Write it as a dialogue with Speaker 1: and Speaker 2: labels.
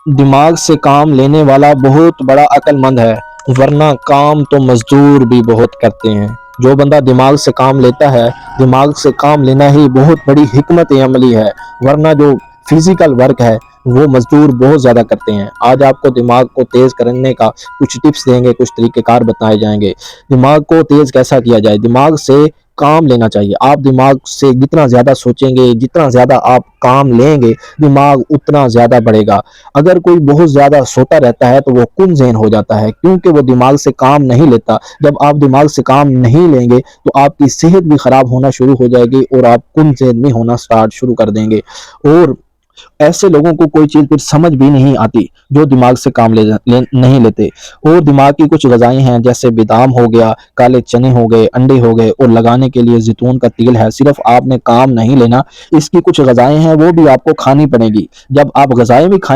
Speaker 1: दिमाग से काम लेने वाला बहुत बड़ा अक्लमंद है, वरना काम तो मजदूर भी बहुत करते हैं। जो बंदा दिमाग से काम लेता है, दिमाग से काम लेना ही बहुत बड़ी हिकमत अमली है, वरना जो फिजिकल वर्क है वो मजदूर बहुत ज़्यादा करते हैं। आज आपको दिमाग को तेज़ करने का कुछ टिप्स देंगे, कुछ तरीक़ेकार बताए जाएंगे। दिमाग को तेज़ कैसा किया जाए, दिमाग से काम लेना चाहिए। आप दिमाग से जितना ज़्यादा सोचेंगे, जितना ज़्यादा आप काम लेंगे, दिमाग उतना ज़्यादा बढ़ेगा। अगर कोई बहुत ज़्यादा सोता रहता है तो वो कुन ज़हन हो जाता है, क्योंकि वो दिमाग से काम नहीं लेता। जब आप दिमाग से काम नहीं लेंगे तो आपकी सेहत भी ख़राब होना शुरू हो जाएगी और आप कुन ज़हन में होना स्टार्ट शुरू कर देंगे। और ऐसे लोगों को कोई चीज़ फिर समझ भी नहीं आती जो दिमाग से काम नहीं लेते। और दिमाग की कुछ ग़िज़ाएँ हैं, जैसे बादाम हो गया, काले चने हो गए, अंडे हो गए, और लगाने के लिए ज़ैतून का तेल है। सिर्फ़ आपने काम नहीं लेना, इसकी कुछ ग़िज़ाएँ हैं वो भी आपको खानी पड़ेंगी। जब आप ग़िज़ाएँ भी खाएँ